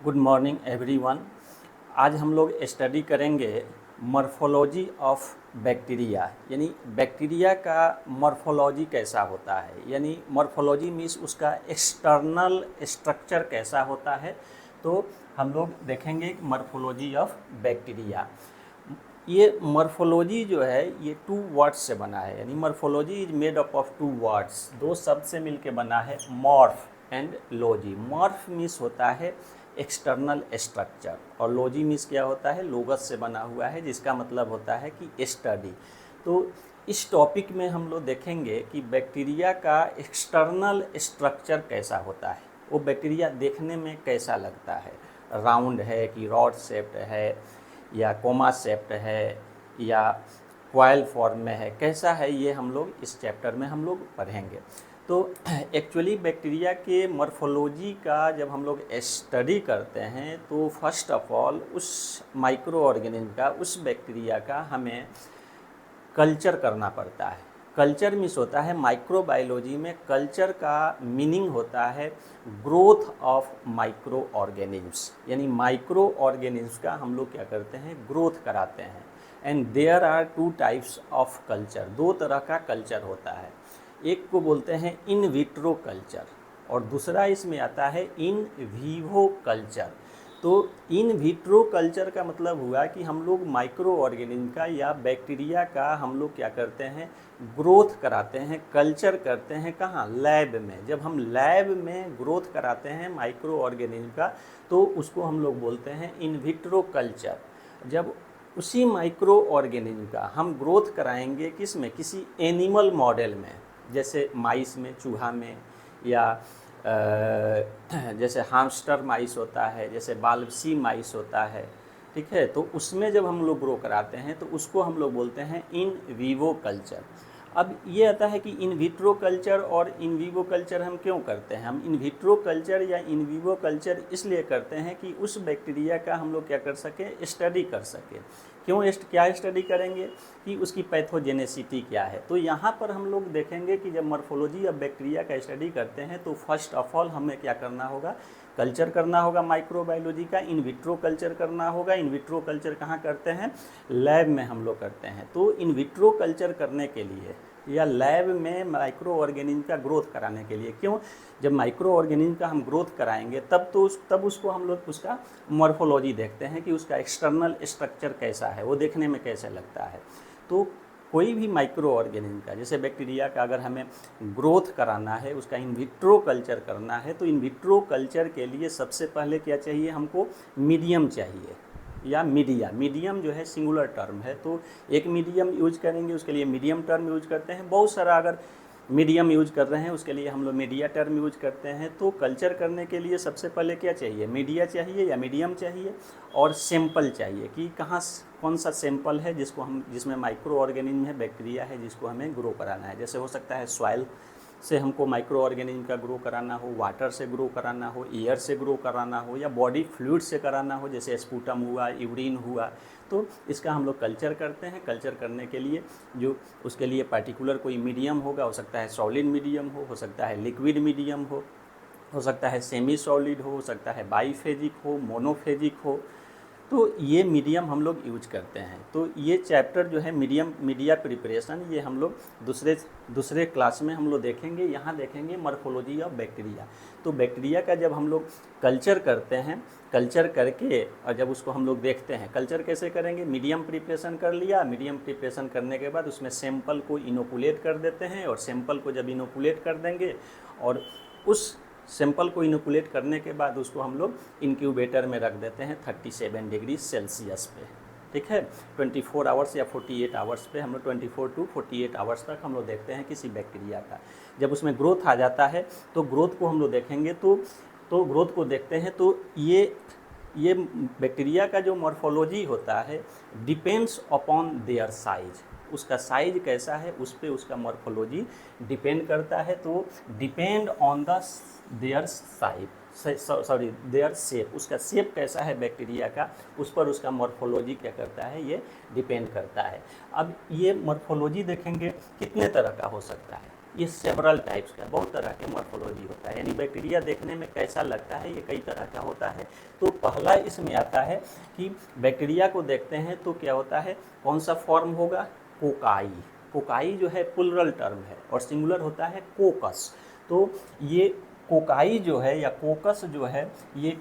Good morning everyone. आज हम लोग स्टडी करेंगे मॉर्फोलॉजी ऑफ बैक्टीरिया, यानी बैक्टीरिया का मॉर्फोलॉजी कैसा होता है, यानी मॉर्फोलॉजी मीन्स उसका एक्सटर्नल स्ट्रक्चर कैसा होता है। तो हम लोग देखेंगे मॉर्फोलॉजी ऑफ बैक्टीरिया। ये मॉर्फोलॉजी जो है ये 2 वर्ड्स से बना है, यानी morphology is made up of 2 words, 2 शब्द से मिलके बना है, morph and logy. Morph means होता है एक्सटर्नल स्ट्रक्चर और लॉजी मीन्स क्या होता है, लोगस से बना हुआ है, जिसका मतलब होता है कि स्टडी। तो इस टॉपिक में हम लोग देखेंगे कि बैक्टीरिया का एक्सटर्नल स्ट्रक्चर कैसा होता है, वो बैक्टीरिया देखने में कैसा लगता है, राउंड है कि रॉड शेप्ड है या कोमा शेप्ड है या कॉइल फॉर्म में है, कैसा है, ये हम लोग इस चैप्टर में हम लोग पढ़ेंगे। तो एक्चुअली बैक्टीरिया के मॉर्फोलॉजी का जब हम लोग स्टडी करते हैं तो फर्स्ट ऑफ ऑल उस माइक्रो ऑर्गेनिज्म का, उस बैक्टीरिया का हमें कल्चर करना पड़ता है। कल्चर मीन्स होता है, माइक्रोबायोलॉजी में कल्चर का मीनिंग होता है ग्रोथ ऑफ माइक्रो ऑर्गेनिज्म्स, यानी माइक्रो ऑर्गेनिज्म्स का हम लोग क्या करते हैं, ग्रोथ कराते हैं। And there are 2 types of culture, 2 तरह का कल्चर होता है। एक को बोलते हैं इन विट्रो कल्चर और दूसरा इसमें आता है इन वीवो कल्चर। तो इन विट्रो कल्चर का मतलब हुआ कि हम लोग माइक्रो ऑर्गेनिज्म का या बैक्टीरिया का हम लोग क्या करते हैं, ग्रोथ कराते हैं, कल्चर करते हैं। कहाँ? लैब में। जब हम लैब में ग्रोथ कराते हैं माइक्रो ऑर्गेनिज्म का तो उसको हम लोग बोलते हैं इन विट्रो कल्चर। जब उसी माइक्रो ऑर्गेनिज्म का हम ग्रोथ कराएंगे किस में, किसी एनिमल मॉडल में, जैसे माइस में, चूहा में, या जैसे हामस्टर माइस होता है, जैसे बाल्बसी माइस होता है, ठीक है। तो उसमें जब हम लोग ग्रो कराते हैं तो उसको हम लोग बोलते हैं इन वीवो कल्चर। अब ये आता है कि इन विट्रो कल्चर और इन वीवो कल्चर हम क्यों करते हैं। हम इन विट्रो कल्चर या इन वीवो कल्चर इसलिए करते हैं कि उस बैक्टीरिया का हम लोग क्या कर सकें, स्टडी कर सकें। क्यों क्या स्टडी करेंगे कि उसकी पैथोजेनेसिटी क्या है। तो यहाँ पर हम लोग देखेंगे कि जब मॉर्फोलॉजी ऑफ बैक्टीरिया का स्टडी करते हैं तो फर्स्ट ऑफ ऑल हमें क्या करना होगा, कल्चर करना होगा माइक्रोबायोलॉजी का, इन विट्रो कल्चर करना होगा। इन विट्रो कल्चर कहाँ करते हैं, लैब में हम लोग करते हैं। तो इन विट्रो कल्चर करने के लिए या लैब में माइक्रो ऑर्गेनिज्म का ग्रोथ कराने के लिए, क्यों, जब माइक्रो ऑर्गेनिज्म का हम ग्रोथ कराएंगे तब उसको हम लोग उसका मॉर्फोलॉजी देखते हैं कि उसका एक्सटर्नल स्ट्रक्चर कैसा है, वो देखने में कैसे लगता है। तो कोई भी माइक्रो ऑर्गेनिज्म का, जैसे बैक्टीरिया का अगर हमें ग्रोथ कराना है, उसका इन विट्रो कल्चर करना है, तो इन विट्रो कल्चर के लिए सबसे पहले क्या चाहिए, हमको मीडियम चाहिए या मीडिया। मीडियम जो है सिंगुलर टर्म है, तो एक मीडियम यूज करेंगे, उसके लिए मीडियम टर्म यूज करते हैं। बहुत सारा अगर मीडियम यूज कर रहे हैं उसके लिए हम लोग मीडिया टर्म यूज करते हैं। तो कल्चर करने के लिए सबसे पहले क्या चाहिए, मीडिया चाहिए या मीडियम चाहिए, और सैंपल चाहिए कि कौन सा सैंपल है जिसमें माइक्रो ऑर्गेनिज्म है, बैक्टीरिया है, जिसको हमें ग्रो कराना है। जैसे हो सकता है सॉइल से हमको माइक्रो ऑर्गेनिज्म का ग्रो कराना हो, वाटर से ग्रो कराना हो, एयर से ग्रो कराना हो, या बॉडी फ्लूइड से कराना हो, जैसे स्पूटम हुआ, यूरिन हुआ। तो इसका हम लोग कल्चर करते हैं। कल्चर करने के लिए जो उसके लिए पार्टिकुलर कोई मीडियम होगा, हो सकता है सॉलिड मीडियम हो सकता है लिक्विड मीडियम हो सकता है सेमी सॉलिड हो सकता है बाईफेजिक हो, मोनोफेजिक हो। तो ये मीडियम हम लोग यूज करते हैं। तो ये चैप्टर जो है मीडिया प्रिपरेशन, ये हम लोग दूसरे क्लास में हम लोग देखेंगे। यहाँ देखेंगे मॉर्फोलॉजी ऑफ बैक्टीरिया। तो बैक्टीरिया का जब हम लोग कल्चर करते हैं, कल्चर करके और जब उसको हम लोग देखते हैं, कल्चर कैसे करेंगे, मीडियम प्रिपरेशन कर लिया, मीडियम प्रिपरेशन करने के बाद उसमें सैंपल को इनोकुलेट कर देते हैं, और सैंपल को जब इनोकुलेट कर देंगे और उस सैंपल को इनोकुलेट करने के बाद उसको हम लोग इंक्यूबेटर में रख देते हैं 37 डिग्री सेल्सियस पे, ठीक है। 24 आवर्स या 48 आवर्स पे हम लोग 24 टू 48 आवर्स तक हम लोग देखते हैं किसी बैक्टीरिया का। जब उसमें ग्रोथ आ जाता है तो ग्रोथ को हम लोग देखेंगे, तो ग्रोथ को देखते हैं। तो ये बैक्टीरिया का जो मॉर्फोलॉजी होता है डिपेंड्स अपॉन देयर साइज, उसका साइज कैसा है उस पर उसका मॉर्फोलॉजी डिपेंड करता है। तो depend on the their their shape, उसका शेप कैसा है बैक्टीरिया का, उस पर उसका मॉर्फोलॉजी क्या करता है, ये डिपेंड करता है। अब ये मॉर्फोलॉजी देखेंगे कितने तरह का हो सकता है। ये सेवरल टाइप्स का, बहुत तरह के मॉर्फोलॉजी होता है, यानी बैक्टीरिया देखने में कैसा लगता है ये कई तरह का होता है। तो पहला इसमें आता है कि बैक्टीरिया को देखते हैं तो क्या होता है, कौन सा फॉर्म होगा, कोकाई। कोकाई जो है प्लुरल टर्म है और सिंगुलर होता है कोकस। तो ये कोकाई जो है या कोकस जो है, ये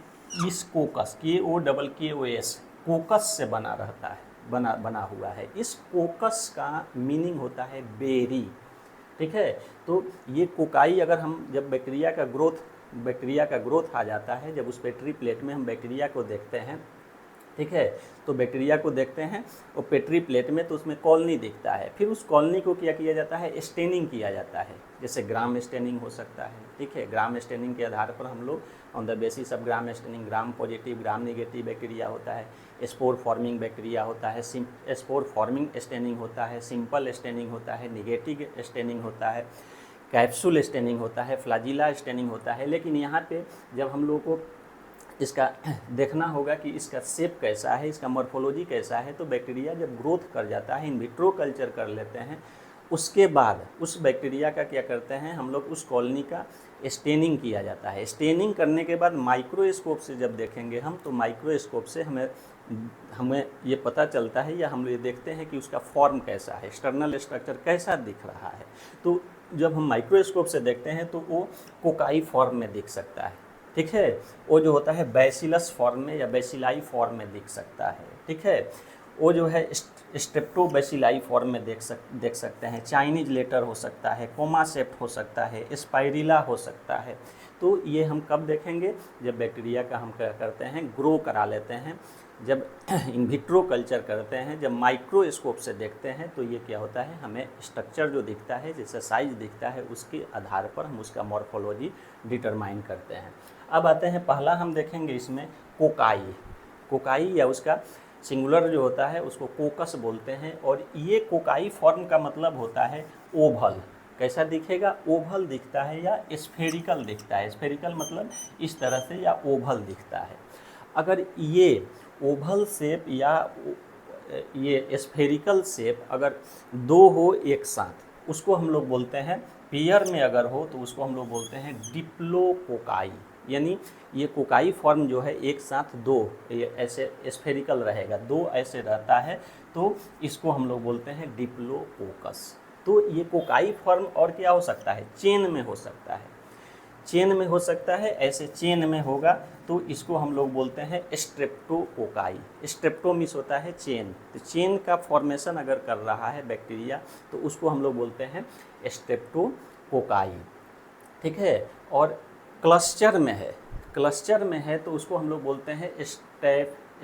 इस कोकस KOKKOS कोकस से बना रहता है, बना हुआ है। इस कोकस का मीनिंग होता है बेरी, ठीक है। तो ये कोकाई अगर हम जब बैक्टीरिया का ग्रोथ आ जाता है, जब उस पेट्री प्लेट में हम बैक्टीरिया को देखते हैं, ठीक है, तो बैक्टीरिया को देखते हैं वो पेट्री प्लेट में, तो उसमें कॉलोनी दिखता है। फिर उस कॉलोनी को क्या किया जाता है, स्टेनिंग किया जाता है, जैसे ग्राम स्टेनिंग हो सकता है, ठीक है। ग्राम स्टेनिंग के आधार पर हम लोग on the basis of gram staining, gram positive gram negative bacteria होता है, स्पोर फॉर्मिंग बैक्टीरिया होता है, स्पोर फॉर्मिंग स्टेनिंग होता है, सिंपल स्टेनिंग होता है, निगेटिव स्टेनिंग होता है, कैप्सूल स्टेनिंग होता है, फ्लैजिला स्टेनिंग होता है। लेकिन यहाँ पे जब हम लोग को इसका देखना होगा कि इसका शेप कैसा है, इसका मॉर्फोलॉजी कैसा है, तो बैक्टीरिया जब ग्रोथ कर जाता है, इन विट्रो कल्चर कर लेते हैं, उसके बाद उस बैक्टीरिया का क्या करते हैं हम लोग, उस कॉलोनी का स्टेनिंग किया जाता है। स्टेनिंग करने के बाद माइक्रोस्कोप से जब देखेंगे हम, तो माइक्रोस्कोप से हमें ये पता चलता है या हम ये देखते हैं कि उसका फॉर्म कैसा है, एक्सटर्नल स्ट्रक्चर कैसा दिख रहा है। तो जब हम माइक्रोस्कोप से देखते हैं तो वो कोकाई फॉर्म में दिख सकता है, ठीक है। वो जो होता है बैसिलस फॉर्म में या बैसिलाई फॉर्म में दिख सकता है, ठीक है। वो जो है स्ट्रेप्टोबैसिलाई फॉर्म में देख सकते हैं, चाइनीज लेटर हो सकता है, कोमासेप्ट हो सकता है, स्पाइरिला हो सकता है। तो ये हम कब देखेंगे, जब बैक्टीरिया का हम क्या करते हैं, ग्रो करा लेते हैं, जब इन विट्रो कल्चर करते हैं, जब माइक्रोस्कोप से देखते हैं, तो ये क्या होता है, हमें स्ट्रक्चर जो दिखता है, जैसे साइज दिखता है, उसके आधार पर हम उसका मॉर्फोलॉजी डिटरमाइन करते हैं। अब आते हैं, पहला हम देखेंगे इसमें कोकाई या उसका सिंगुलर जो होता है उसको कोकस बोलते हैं। और ये कोकाई फॉर्म का मतलब होता है ओवल। कैसा दिखेगा, ओवल दिखता है या स्फेरिकल दिखता है। स्फेरिकल मतलब इस तरह से, या ओवल दिखता है। अगर ये ओवल शेप या ये स्फेरिकल शेप अगर दो हो एक साथ, उसको हम लोग बोलते हैं, पेयर में अगर हो तो उसको हम लोग बोलते हैं डिप्लोकोकाई। यानी ये कोकाई फॉर्म जो है एक साथ दो, ये ऐसे स्फेरिकल रहेगा, दो ऐसे रहता है, तो इसको हम लोग बोलते हैं डिप्लोकोकस। तो ये कोकाई फॉर्म और क्या हो सकता है, चेन में हो सकता है, चेन में हो सकता है, ऐसे चेन में होगा तो इसको हम लोग बोलते हैं स्ट्रेप्टोकोकाई। स्ट्रेप्टो मीन्स होता है चेन, तो चेन का फॉर्मेशन अगर कर रहा है बैक्टीरिया तो उसको हम लोग बोलते हैं स्ट्रेप्टोकोकाई, ठीक है। और क्लस्टर में है तो उसको हम लोग बोलते हैं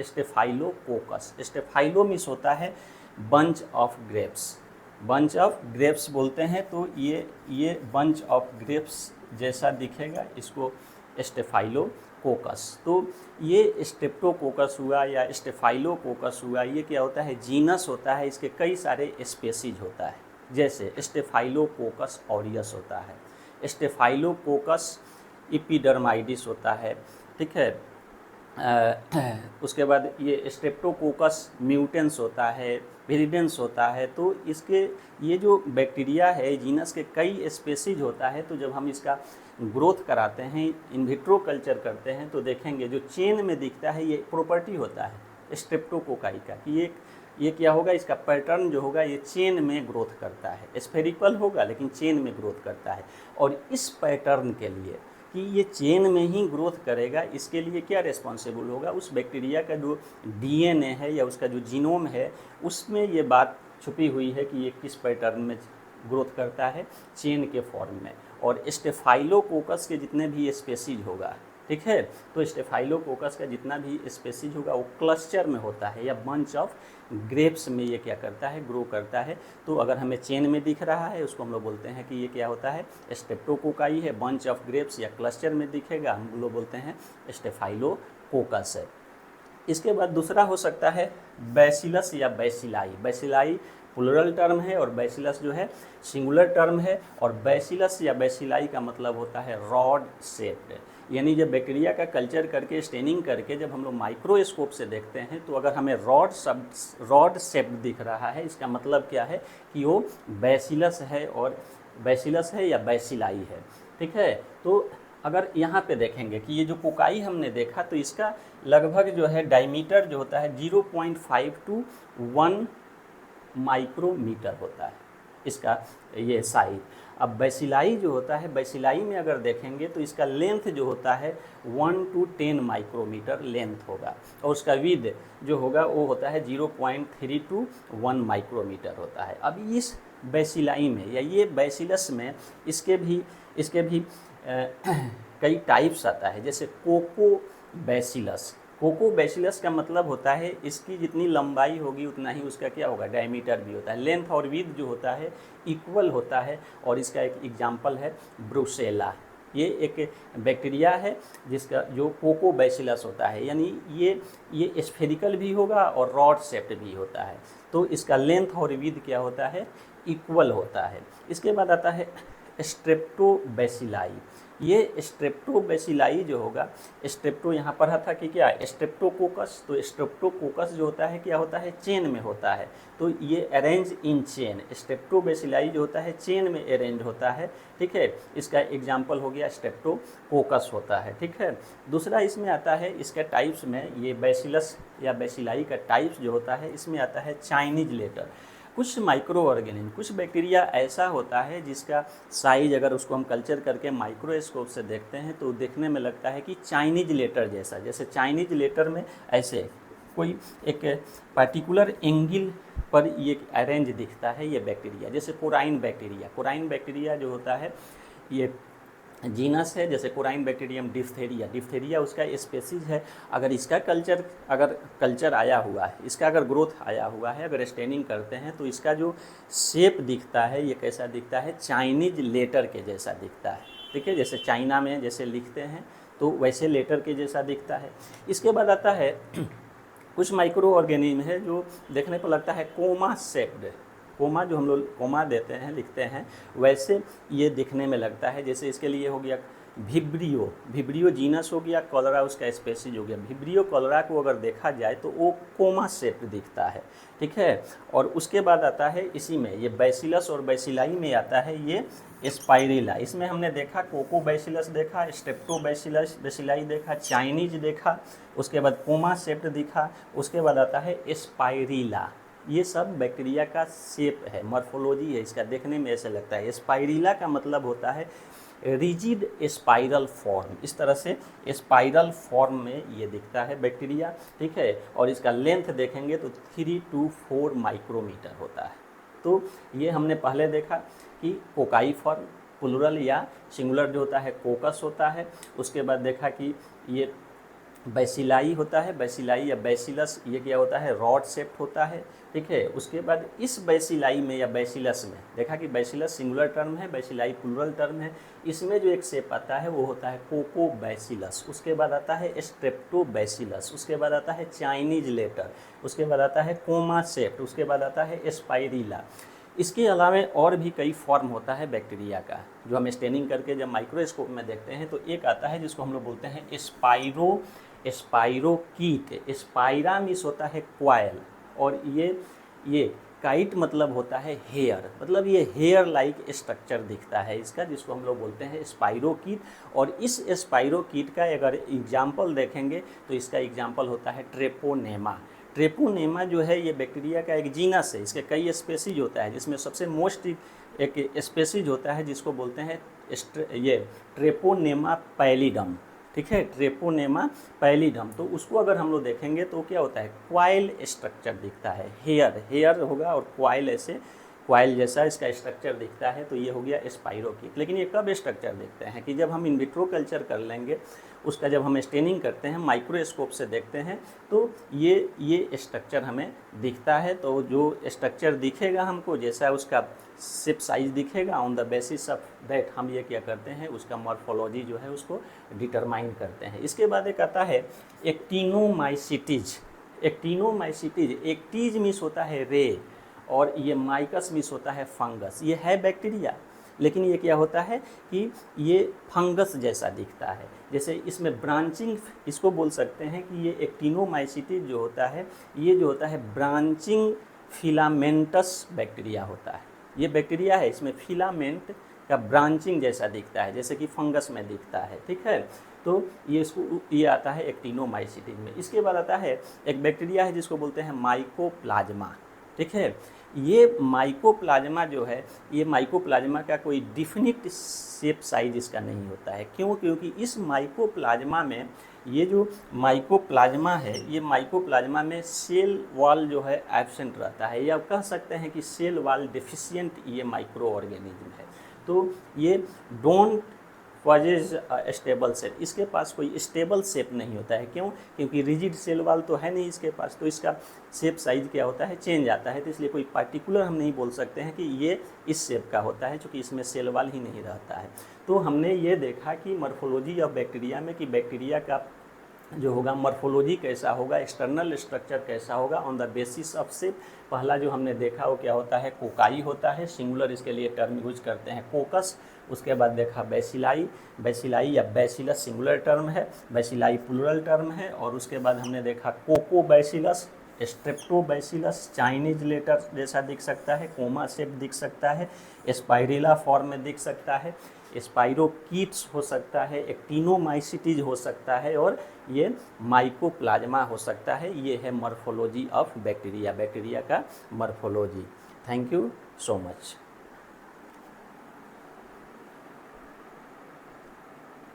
स्टेफाइलोकोकस। स्टेफाइलो मीन्स होता है बंच ऑफ ग्रेप्स बोलते हैं। तो ये बंच ऑफ ग्रेप्स जैसा दिखेगा, इसको स्टेफाइलोकोकस। तो ये स्ट्रेप्टोकोकस हुआ या स्टेफाइलोकोकस हुआ, ये क्या होता है, जीनस होता है, इसके कई सारे स्पेसीज होता है। जैसे स्टेफाइलोकोकस ऑरियस होता है, स्टेफाइलोकोकस इपिडर्माइडिस होता है, ठीक है। उसके बाद ये स्ट्रेप्टोकोकस म्यूटेंस होता है, विरिडेंस होता है। तो इसके ये जो बैक्टीरिया है जीनस के कई स्पेसीज होता है। तो जब हम इसका ग्रोथ कराते हैं, इन विट्रो कल्चर करते हैं, तो देखेंगे जो चेन में दिखता है ये प्रॉपर्टी होता है स्ट्रेप्टोकोकाई का, कि ये क्या होगा, इसका पैटर्न जो होगा ये चेन में ग्रोथ करता है। स्फेरिकल होगा लेकिन चेन में ग्रोथ करता है। और इस पैटर्न के लिए कि ये चेन में ही ग्रोथ करेगा, इसके लिए क्या रिस्पॉन्सिबल होगा, उस बैक्टीरिया का जो डीएनए है या उसका जो जीनोम है, उसमें ये बात छुपी हुई है कि ये किस पैटर्न में ग्रोथ करता है, चेन के फॉर्म में। और स्टेफाइलोकोकस के जितने भी स्पेसीज होगा, ठीक है, तो स्टेफाइलोकोकस का जितना भी स्पेसीज होगा वो क्लस्टर में होता है या बंच ऑफ ग्रेप्स में ये क्या करता है, ग्रो करता है। तो अगर हमें चेन में दिख रहा है उसको हम लोग बोलते हैं कि ये क्या होता है, स्ट्रेप्टोकोकाई है, बंच ऑफ ग्रेप्स, या क्लस्टर में दिखेगा हम लोग बोलते हैं स्टेफाइलोकोकस है। इसके बाद दूसरा हो सकता है बैसिलस या बैसिलाई प्लुरल टर्म है और बैसिलस जो है सिंगुलर टर्म है। और बैसिलस या बैसिलाई का मतलब होता है रॉड शेप्ड। यानी जब बैक्टीरिया का कल्चर करके स्टेनिंग करके जब हम लोग माइक्रोस्कोप से देखते हैं, तो अगर हमें रॉड शेप्ड दिख रहा है, इसका मतलब क्या है कि वो बैसिलस है और बैसिलस है या बैसिलाई है, ठीक है। तो अगर यहाँ पे देखेंगे कि ये जो कोकाई हमने देखा तो इसका लगभग जो है डायमीटर जो होता है 0.5 to 1 माइक्रोमीटर होता है इसका ये साइज। अब बैसिलाई जो होता है, बैसिलाई में अगर देखेंगे तो इसका लेंथ जो होता है 1 to 10 माइक्रोमीटर लेंथ होगा, और उसका विद जो होगा वो होता है 0.3 to 1 माइक्रोमीटर होता है। अब इस बैसिलाई में या ये बैसिलस में इसके भी कई टाइप्स आता है, जैसे कोको बैसिलस। कोको बैसिलस का मतलब होता है इसकी जितनी लंबाई होगी उतना ही उसका क्या होगा, डायमीटर भी होता है। लेंथ और विड्थ जो होता है इक्वल होता है, और इसका एक एग्जाम्पल है ब्रुसेला। ये एक बैक्टीरिया है जिसका जो कोको बैसिलस होता है, यानी ये स्फेरिकल भी होगा और रॉड शेप्ड भी होता है। तो इसका लेंथ और विड्थ क्या होता है, इक्वल होता है। इसके बाद आता है स्ट्रेप्टोबैसिलाई। ये स्ट्रेप्टोबैसिलाई जो होगा, स्ट्रेप्टो यहाँ पढ़ा था कि क्या स्ट्रेप्टोकोकस, तो स्ट्रेप्टोकोकस जो होता है क्या होता है, चेन में होता है। तो ये अरेंज इन चेन, स्ट्रेप्टोबैसिलाई जो होता है चेन में अरेंज होता है, ठीक है। इसका एग्जाम्पल हो गया स्ट्रेप्टोकोकस होता है, ठीक है। दूसरा इसमें आता है इसका टाइप्स में, ये बैसिलस या बैसिलाई का टाइप्स जो होता है इसमें आता है चाइनीज लेटर। कुछ माइक्रो ऑर्गेनिज्म, कुछ बैक्टीरिया ऐसा होता है जिसका साइज अगर उसको हम कल्चर करके माइक्रोस्कोप से देखते हैं तो देखने में लगता है कि चाइनीज लेटर जैसा। जैसे चाइनीज लेटर में ऐसे कोई एक पर्टिकुलर एंगल पर ये अरेंज दिखता है ये बैक्टीरिया, जैसे कोराइन बैक्टीरिया। कोराइन बैक्टीरिया जो होता है ये जीनस है, जैसे कोराइन बैक्टीरियम डिप्थेरिया। डिप्थेरिया उसका स्पेसीज है। अगर इसका कल्चर आया हुआ है, इसका अगर ग्रोथ आया हुआ है, अगर स्टेनिंग करते हैं तो इसका जो शेप दिखता है ये कैसा दिखता है, चाइनीज लेटर के जैसा दिखता है, ठीक है। जैसे चाइना में जैसे लिखते हैं तो वैसे लेटर के जैसा दिखता है। इसके बाद आता है कुछ माइक्रो ऑर्गेनिज्म है जो देखने को लगता है कोमा शेप्ड। कोमा जो हम लोग कोमा देते हैं लिखते हैं वैसे ये दिखने में लगता है। जैसे इसके लिए हो गया विब्रियो, विब्रियो जीनस हो गया, कॉलरा उसका स्पेसीज हो गया। विब्रियो कॉलरा को अगर देखा जाए तो वो कोमा शेप दिखता है, ठीक है। और उसके बाद आता है इसी में ये बैसिलस और बैसिलाई में आता है ये स्पाइरिला। इसमें हमने देखा कोको बैसिलस देखा, स्ट्रेप्टो बैसिलाई देखा, चाइनीज देखा, उसके बाद कोमा शेप दिखा, उसके बाद आता है स्पाइरिला। ये सब बैक्टीरिया का शेप है, मॉर्फोलॉजी है इसका, देखने में ऐसे लगता है। स्पाइरिला का मतलब होता है रिजिड स्पाइरल फॉर्म। इस तरह से स्पाइरल फॉर्म में ये दिखता है बैक्टीरिया, ठीक है। और इसका लेंथ देखेंगे तो 3 to 4 माइक्रोमीटर होता है। तो ये हमने पहले देखा कि कोकाई फॉर्म, प्लूरल या सिंगुलर जो होता है कोकस होता है। उसके बाद देखा कि ये बैसिलाई होता है, बैसिलाई या बैसिलस ये क्या होता है, रॉड शेप्ड होता है, ठीक है। उसके बाद इस बैसिलाई में या बैसिलस में देखा कि बैसिलस सिंगुलर टर्म है, बैसिलाई प्लूरल टर्म है। इसमें जो एक शेप आता है वो होता है कोको बैसिलस। उसके बाद आता है स्ट्रेप्टो बैसिलस, उसके बाद आता है चाइनीज लेटर, उसके बाद आता है कोमा शेप्ड, उसके बाद आता है स्पाइरिला। इसके अलावा और भी कई फॉर्म होता है बैक्टीरिया का जो हम स्टेनिंग करके जब माइक्रोस्कोप में देखते हैं तो एक आता है जिसको हम लोग बोलते हैं स्पाइरोकीट। स्पाइरा मीन्स होता है क्वाइल, और ये काइट मतलब होता है हेयर, मतलब ये हेयर लाइक स्ट्रक्चर दिखता है इसका, जिसको हम लोग बोलते हैं स्पाइरोकीट। और इस स्पाइरोकीट का अगर एग्जाम्पल देखेंगे तो इसका एग्जाम्पल होता है ट्रेपोनेमा। ट्रेपोनेमा जो है ये बैक्टीरिया का एक जीनस है, इसके कई स्पेसीज होता है, जिसमें सबसे मोस्ट एक स्पेसीज होता है जिसको बोलते हैं ये ट्रेपोनेमा पैलिडम, ठीक है। ट्रेपोनेमा पैलिडम, तो उसको अगर हम लोग देखेंगे तो क्या होता है, क्वाइल स्ट्रक्चर दिखता है, हेयर होगा और क्वाइल ऐसे क्वाइल जैसा इसका स्ट्रक्चर दिखता है। तो ये हो गया स्पाइरोकीट। लेकिन ये कब स्ट्रक्चर दिखते हैं कि जब हम इन विट्रो कल्चर कर लेंगे, उसका जब हम स्टेनिंग करते हैं माइक्रोस्कोप से देखते हैं तो ये स्ट्रक्चर हमें दिखता है। तो जो स्ट्रक्चर दिखेगा हमको, जैसा उसका शेप साइज दिखेगा, on the basis of that हम ये क्या करते हैं, उसका मॉर्फोलॉजी जो है उसको डिटरमाइन करते हैं। इसके बाद एक आता है एक्टिनोमाइसिटीज। एक्टिनोमाइसिटीज, एक्टीज मीन्स होता है रे, और ये माइकस मीन्स होता है फंगस। ये है बैक्टीरिया, लेकिन ये क्या होता है कि ये फंगस जैसा दिखता है। जैसे इसमें ब्रांचिंग, इसको बोल सकते हैं कि ये एक्टिनोमाइसिटीज जो होता है ये जो होता है ब्रांचिंग फिलामेंटस बैक्टीरिया होता है। ये बैक्टीरिया है, इसमें फिलामेंट का ब्रांचिंग जैसा दिखता है, जैसे कि फंगस में दिखता है, ठीक है। तो ये आता है एक्टिनोमाइसीटिस में। इसके बाद आता है एक बैक्टीरिया है जिसको बोलते हैं माइकोप्लाज्मा, ठीक है। ये माइकोप्लाज्मा जो है, ये माइकोप्लाज्मा का कोई डिफिनिट शेप साइज इसका नहीं होता है। क्यों? क्योंकि इस माइकोप्लाज्मा में, ये जो माइकोप्लाज्मा है, ये माइकोप्लाज्मा में सेल वॉल जो है एब्सेंट रहता है, या कह सकते हैं कि सेल वॉल डेफिशिएंट ये माइक्रो ऑर्गेनिज्म है। तो ये डोंट पॉजेज स्टेबल शेप, इसके पास कोई स्टेबल शेप नहीं होता है। क्यों? क्योंकि रिजिड सेल वाल तो है नहीं इसके पास, तो इसका शेप साइज क्या होता है, चेंज आता है। तो इसलिए कोई पार्टिकुलर हम नहीं बोल सकते हैं कि ये इस शेप का होता है, क्योंकि इसमें सेल वाल ही नहीं रहता है। तो हमने ये देखा कि मॉर्फोलॉजी ऑफ बैक्टीरिया में कि बैक्टीरिया का जो होगा मॉर्फोलॉजी कैसा होगा, एक्सटर्नल स्ट्रक्चर कैसा होगा on the basis of shape. पहला जो हमने देखा वो क्या होता है, कोकाई होता है, सिंगुलर इसके लिए टर्म यूज करते हैं कोकस। उसके बाद देखा बैसिलाई, बैसिलाई या बैसिलस सिंगुलर टर्म है, बैसिलाई प्लूरल टर्म है। और उसके बाद हमने देखा कोको बैसिलस, स्ट्रेप्टोबैसिलस, चाइनीज लेटर जैसा दिख सकता है, कोमा शेप दिख सकता है, स्पाइरेला फॉर्म में दिख सकता है, स्पाइरोकीट्स हो सकता है, एक्टिनोमाइसीटीज हो सकता है, और ये माइकोप्लाज्मा हो सकता है। ये है मॉर्फोलॉजी ऑफ बैक्टीरिया, बैक्टीरिया का morphology. Thank you so much.